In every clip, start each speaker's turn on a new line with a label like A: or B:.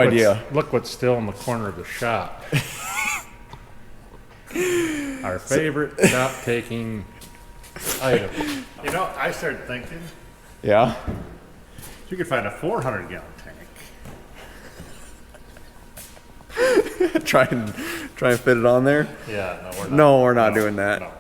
A: idea.
B: Look what's still in the corner of the shop. Our favorite shop-taking item. You know, I started thinking.
A: Yeah?
B: You could find a 400-gallon tank.
A: try and fit it on there?
B: Yeah, no, we're not.
A: No, we're not doing that.
B: No.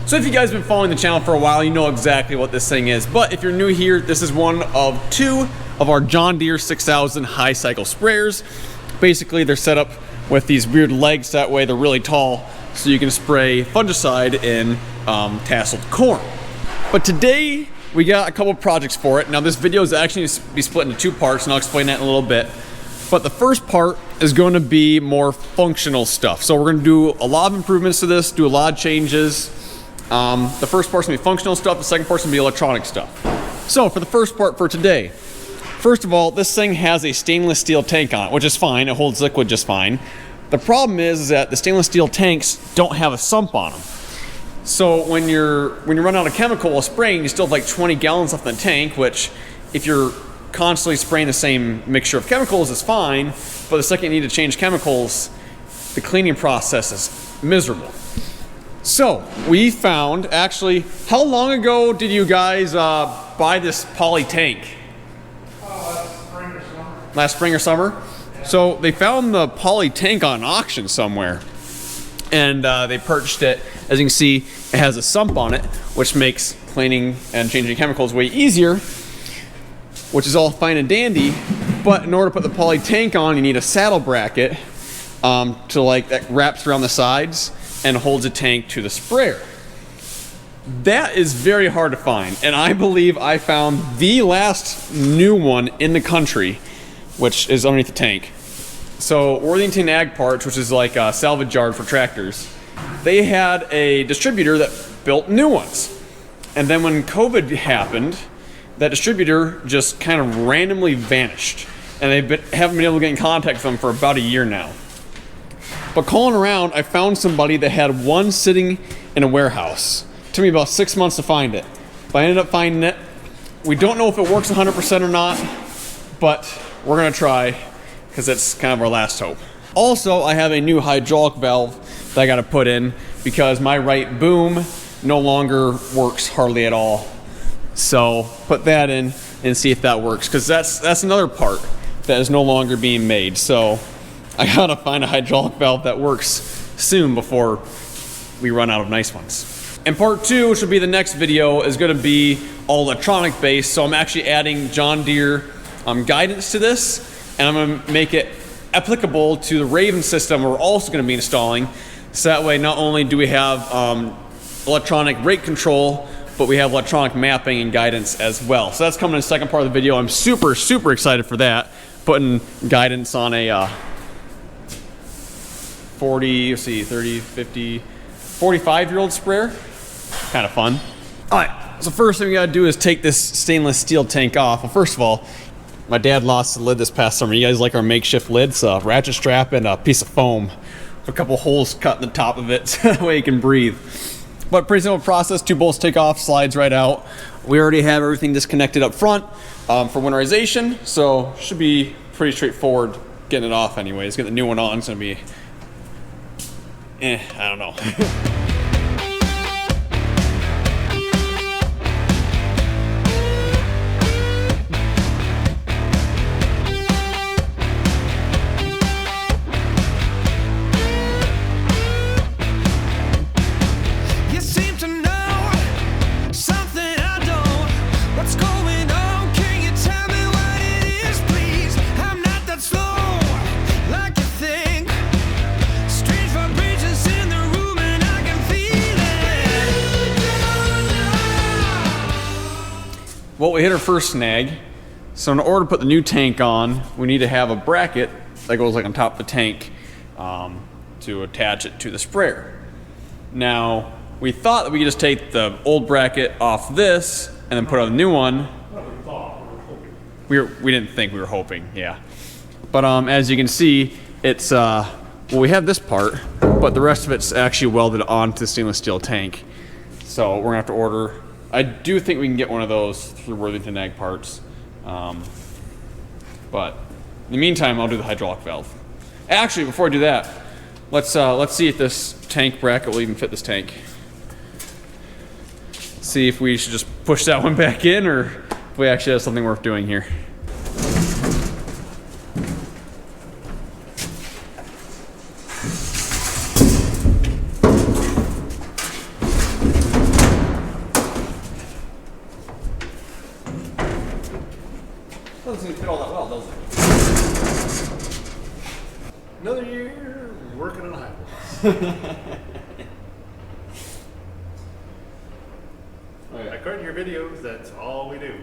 A: So if you guys have been following the channel for a while, you know exactly what this thing is. But if you're new here, this is one of two of our John Deere 6000 high cycle sprayers. Basically, they're set up with these weird legs, that way they're really tall, so you can spray fungicide in tasseled corn. But today, we got a couple projects for it. Now this video is actually going to be split into two parts, and I'll explain that in a little bit. But the first part is going to be more functional stuff. So we're going to do a lot of improvements to this, do a lot of changes. The first part's gonna be functional stuff, the second part's gonna be electronic stuff. So for the first part for today, first of all, this thing has a stainless steel tank on it, which is fine, it holds liquid just fine. The problem is that the stainless steel tanks don't have a sump on them. So when you run out of chemical while spraying, you still have like 20 gallons left in the tank, which if you're constantly spraying the same mixture of chemicals is fine, but the second you need to change chemicals, the cleaning process is miserable. So we found, actually, how long ago did you guys buy this poly tank?
B: Last spring or summer.
A: Last spring or summer? Yeah. So they found the poly tank on auction somewhere, and they purchased it. As you can see, it has a sump on it, which makes cleaning and changing chemicals way easier, which is all fine and dandy. But in order to put the poly tank on, you need a saddle bracket that wraps around the sides and holds a tank to the sprayer. That is very hard to find, and I believe I found the last new one in the country, which is underneath the tank. So Worthington Ag Parts, which is like a salvage yard for tractors, they had a distributor that built new ones. And then when COVID happened, that distributor just kind of randomly vanished, and haven't been able to get in contact with them for about a year now. But calling around, I found somebody that had one sitting in a warehouse. It took me about 6 months to find it. But I ended up finding it. We don't know if it works 100% or not, but we're gonna try, because it's kind of our last hope. Also, I have a new hydraulic valve that I gotta put in, because my right boom no longer works hardly at all. So put that in and see if that works, because that's another part that is no longer being made. So I gotta find a hydraulic valve that works soon before we run out of nice ones. And part two, which will be the next video, is gonna be all electronic based. So I'm actually adding John Deere guidance to this, and I'm gonna make it applicable to the Raven system we're also gonna be installing. So that way, not only do we have electronic rate control, but we have electronic mapping and guidance as well. So that's coming in the second part of the video. I'm super, super excited for that. Putting guidance on a 45-year-old sprayer. Kind of fun. All right, so first thing we gotta do is take this stainless steel tank off. Well, first of all, my dad lost the lid this past summer. You guys like our makeshift lid? It's a ratchet strap and a piece of foam. A couple holes cut in the top of it so that way you can breathe. But pretty simple process, 2 bolts take off, slides right out. We already have everything disconnected up front for winterization, so should be pretty straightforward getting it off anyways. Get the new one on, it's gonna be I don't know. Well, we hit our first snag. So in order to put the new tank on, we need to have a bracket that goes like on top of the tank to attach it to the sprayer. Now, we thought that we could just take the old bracket off this and then put on a new one. we didn't think, we were hoping, yeah. But as you can see, it's well, we have this part, but the rest of it's actually welded onto the stainless steel tank. So we're gonna have to order. I do think we can get one of those through Worthington Ag Parts, but in the meantime, I'll do the hydraulic valve. Actually, before I do that, let's see if this tank bracket will even fit this tank. See if we should just push that one back in, or if we actually have something worth doing here. Doesn't seem to fit all that well, does it?
B: Another year working on hydraulics. According to your videos, that's all we do.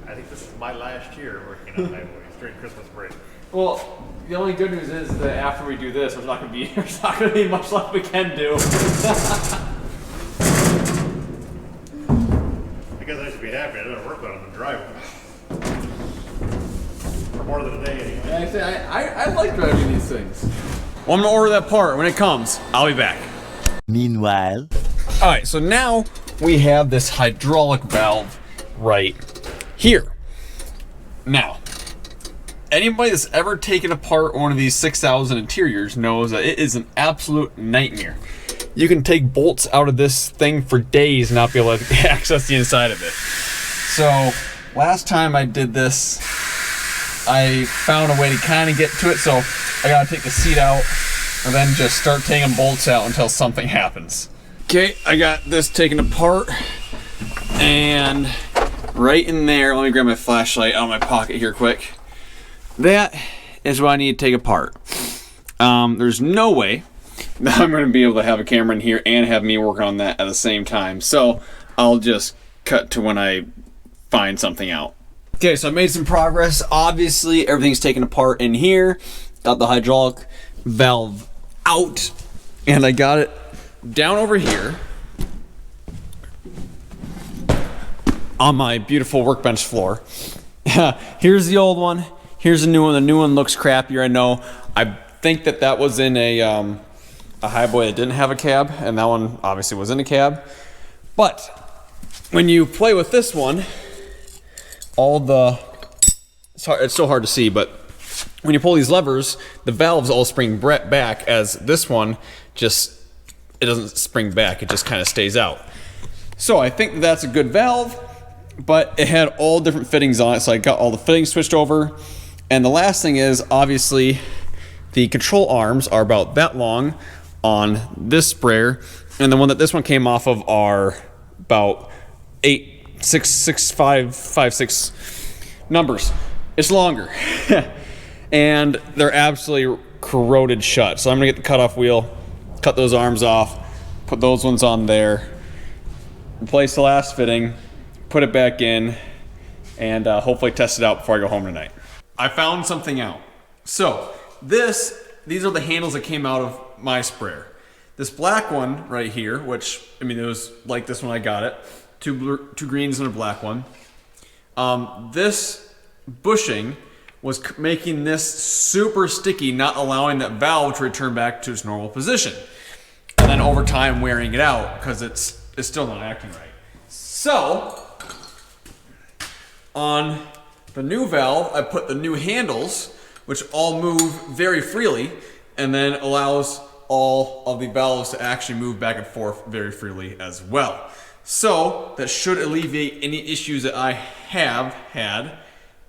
B: I think this is my last year working on highways during Christmas break.
A: Well, the only good news is that after we do this, there's not gonna be much left we can do.
B: I guess I should be happy I didn't work on the driveway. For more than a day anyway.
A: Actually, I like driving these things. Well, I'm gonna order that part. When it comes, I'll be back.
C: Meanwhile.
A: All right, so now we have this hydraulic valve right here. Now, anybody that's ever taken apart one of these 6,000 interiors knows that it is an absolute nightmare. You can take bolts out of this thing for days and not be able to access the inside of it. So, last time I did this, I found a way to kind of get to it, so I gotta take the seat out and then just start taking bolts out until something happens. Okay, I got this taken apart, and right in there, let me grab my flashlight out of my pocket here quick. That is what I need to take apart. There's no way that I'm gonna be able to have a camera in here and have me working on that at the same time. So I'll just cut to when I find something out. Okay, so I made some progress. Obviously, everything's taken apart in here. Got the hydraulic valve out, and I got it down over here on my beautiful workbench floor. Here's the old one. Here's the new one. The new one looks crappier, I know. I think that was in a highboy that didn't have a cab, and that one obviously was in a cab. But when you play with this one, it's so hard to see, but when you pull these levers, the valves all spring back, as this one it doesn't spring back, it just kind of stays out. So I think that's a good valve, but it had all different fittings on it, so I got all the fittings switched over. And the last thing is, obviously, the control arms are about that long on this sprayer, and the one that this one came off of are about 6 numbers. It's longer. And they're absolutely corroded shut. So I'm gonna get the cutoff wheel, cut those arms off, put those ones on there, replace the last fitting, put it back in, and hopefully test it out before I go home tonight. I found something out. So these are the handles that came out of my sprayer. This black one right here, which, I mean, it was like this when I got it, two greens and a black one. This bushing was making this super sticky, not allowing that valve to return back to its normal position. And then over time wearing it out because it's still not acting right. So, on the new valve, I put the new handles, which all move very freely, and then allows all of the valves to actually move back and forth very freely as well. So, that should alleviate any issues that I have had,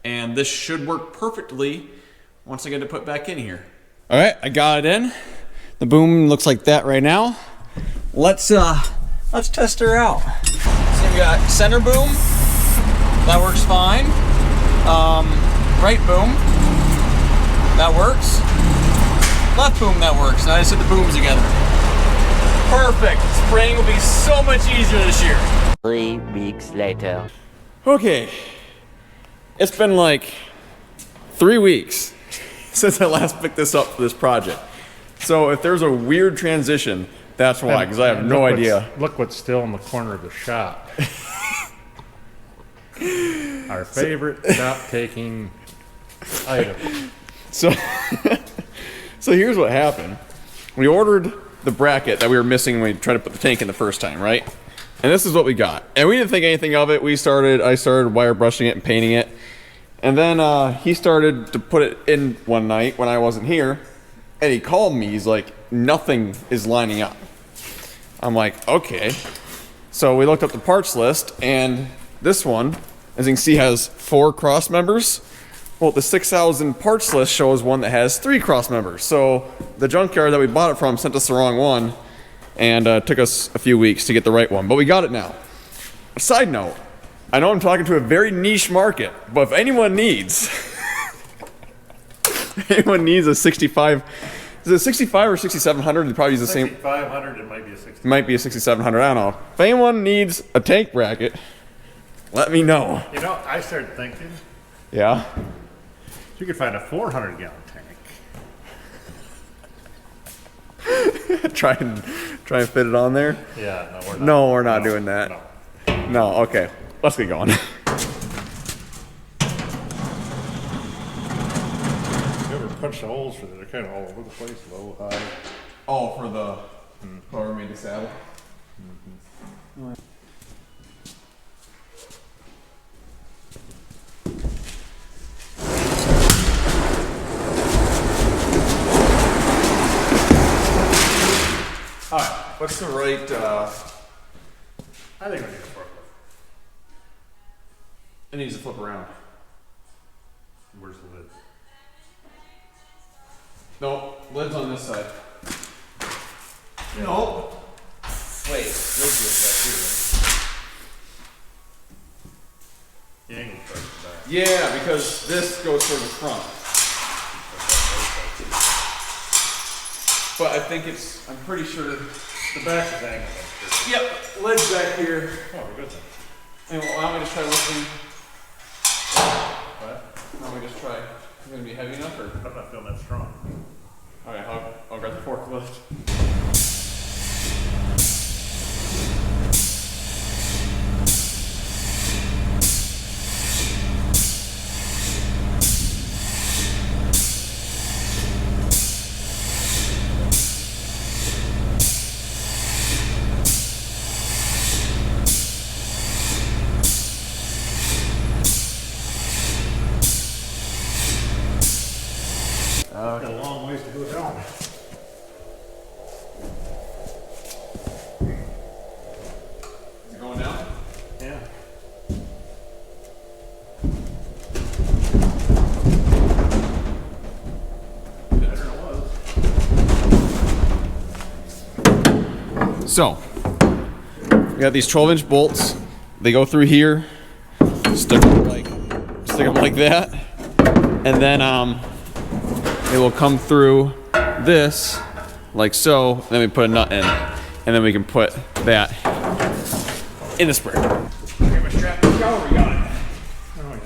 A: and this should work perfectly once I get it put back in here. All right, I got it in. The boom looks like that right now. Let's test her out. So we got center boom, that works fine. Right boom, that works. Left boom, that works. Now I just hit the booms together. Perfect. Spraying will be so much easier this year.
C: 3 weeks later.
A: Okay, it's been like 3 weeks since I last picked this up for this project. So if there's a weird transition, that's why, because I have no idea.
B: Look what's still in the corner of the shop. Our favorite stop-taking item.
A: So, so here's what happened. We ordered the bracket that we were missing when we tried to put the tank in the first time, right? And this is what we got. And we didn't think anything of it. I started wire brushing it and painting it. And then he started to put it in one night when I wasn't here. And he called me. He's like, nothing is lining up. I'm like, okay. So we looked up the parts list, and this one, as you can see, has 4 cross members. Well, the 6,000 parts list shows one that has 3 cross members. So the junkyard that we bought it from sent us the wrong one, and took us a few weeks to get the right one. But we got it now. Side note, I know I'm talking to a very niche market, but if anyone needs, a 65, is it 65 or 6700? They probably use the same.
B: 6500. It might be a 60.
A: It might be a 6700. I don't know. If anyone needs a tank bracket, let me know.
B: You know, I started thinking
A: Yeah.
B: you could find a 400-gallon tank.
A: try and fit it on there.
B: Yeah, no, we're not.
A: No, we're not doing that.
B: No.
A: No. Okay. Let's get going.
B: You ever punch the holes for that? They're kind of all over the place, low, high.
A: Oh, for the whoever made the saddle. All right. What's the right?
B: I think we need a forklift.
A: It needs to flip around.
B: Where's the lid?
A: No, lid's on this side. No. Wait, this goes back
B: The angle starts back.
A: here. Yeah, because this goes toward the front. But I think I'm pretty sure.
B: The back is angled, I'm sure.
A: Yep, lid's back here.
B: Oh, we're good then.
A: And allow me to try lifting.
B: What?
A: Let me just try. Is it gonna be heavy enough, or?
B: I'm not feeling that strong.
A: All right, I'll grab the forklift.
B: Got a long ways to go down.
A: Is it going down?
B: Yeah. Better than it was.
A: So, we got these 12-inch bolts. They go through here, stick them like that, and then it will come through this like so. And then we put a nut in, and then we can put that in the sprayer. Okay, my strap. Oh, we got it.
B: Oh,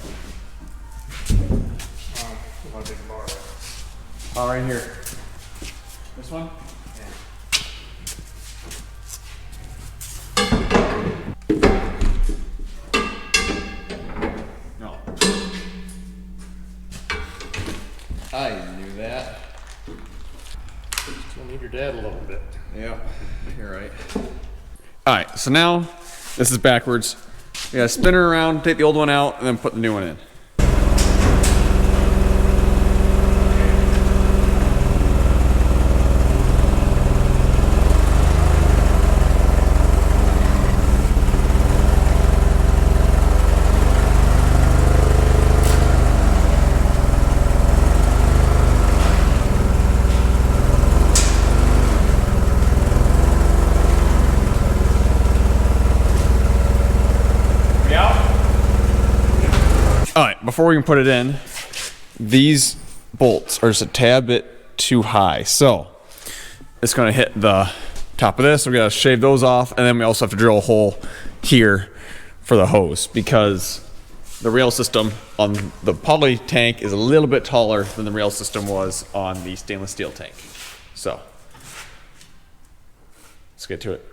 B: yeah. One big bar.
A: All right here. This one. No. I knew that.
B: Still need your dad a little bit.
A: Yeah, you're right. All right, so now this is backwards. We gotta spin her around, take the old one out, and then put the new one in. All right, before we can put it in, these bolts are just a tad bit too high. So it's gonna hit the top of this. We gotta shave those off, and then we also have to drill a hole here for the hose because the rail system on the poly tank is a little bit taller than the rail system was on the stainless steel tank. So let's get to it.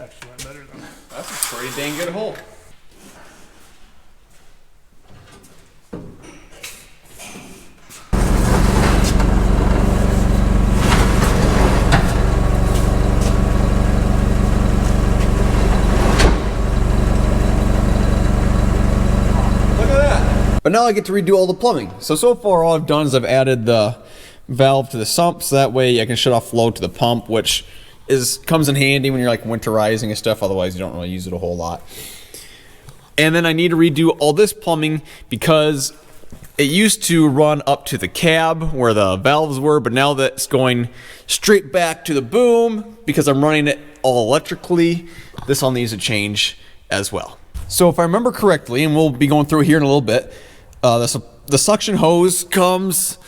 B: Actually went better than that.
A: That's a pretty dang good hole. But now I get to redo all the plumbing. So far all I've done is I've added the valve to the sump, so that way I can shut off flow to the pump, which comes in handy when you're like winterizing and stuff, otherwise you don't really use it a whole lot. And then I need to redo all this plumbing because it used to run up to the cab where the valves were, but now that's going straight back to the boom because I'm running it all electrically. This all needs to change as well. So if I remember correctly, and we'll be going through here in a little bit, the suction hose comes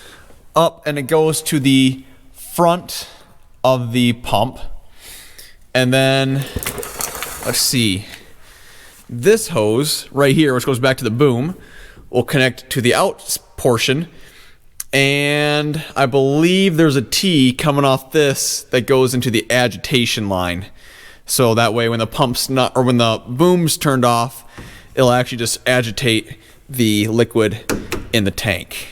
A: up and it goes to the front of the pump. And then, let's see, this hose right here, which goes back to the boom, will connect to the out portion. And I believe there's a T coming off this that goes into the agitation line. So that way when the boom's turned off, it'll actually just agitate the liquid in the tank.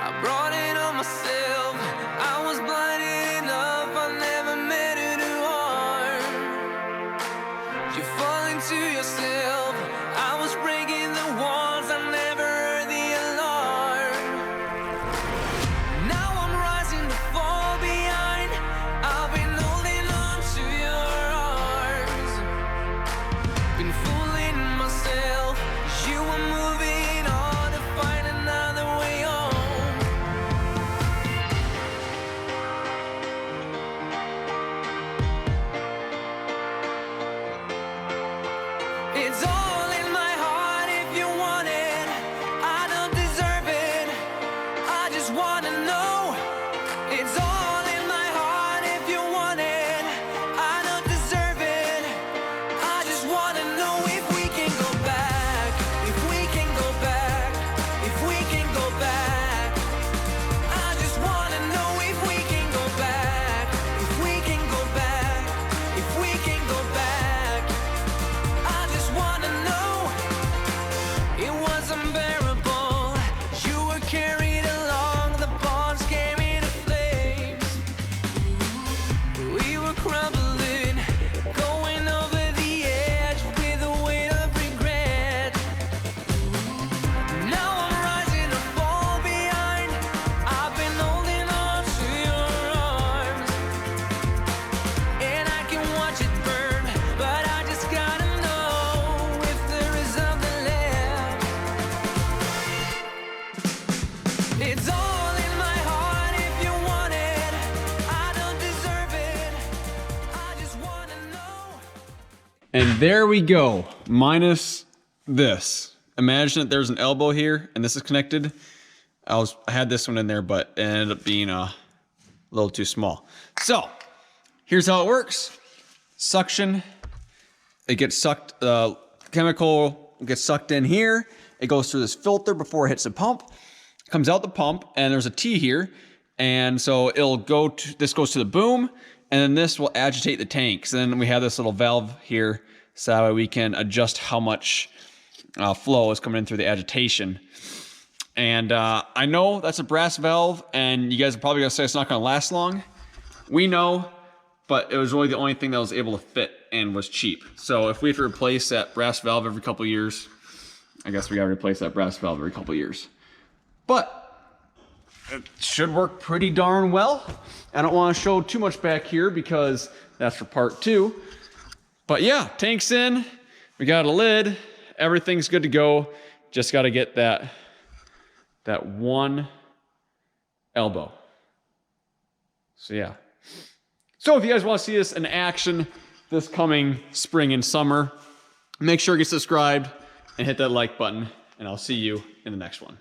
D: I brought it on myself. I was blinded enough. I never meant it to harm. You fall into yourself. I was breaking the walls. I never heard the alarm. Now I'm rising to fall behind. I've been holding on to your arms. Been fooling myself. You were moving on to find another way home. It's all in my heart if you want it. I don't deserve it. I just wanna know. It's all in my heart if you want it. I don't deserve it. I just wanna know if we can go back. If we can go back. If we can go back. I just wanna know if we can go back. If we can go back. If we can go back. I just wanna know. It was unbearable. You were carried along. The bonds came into flames. We were crumbling, going over the edge with the weight of regret. Now I'm rising to fall behind. I've been holding on to your arms, and I can watch it burn, but I just gotta know if there is something left. It's all in my heart if you want it. I don't deserve it. I just wanna know.
A: And there we go, minus this. Imagine that there's an elbow here and this is connected. I had this one in there, but it ended up being a little too small. So here's how it works. Suction, it gets sucked, chemical gets sucked in here. It goes through this filter before it hits the pump, comes out the pump, and there's a T here. And so this goes to the boom, and then this will agitate the tanks. Then we have this little valve here, so that way we can adjust how much flow is coming in through the agitation. And I know that's a brass valve, and you guys are probably gonna say it's not gonna last long. We know, but it was really the only thing that was able to fit and was cheap. So if we have to replace that brass valve every couple of years, I guess we gotta replace that brass valve every couple of years. But it should work pretty darn well. I don't want to show too much back here because that's for part 2. But yeah, tank's in, we got a lid, everything's good to go. Just got to get that one elbow. So yeah. So if you guys want to see this in action this coming spring and summer, make sure you get subscribed and hit that like button, and I'll see you in the next one.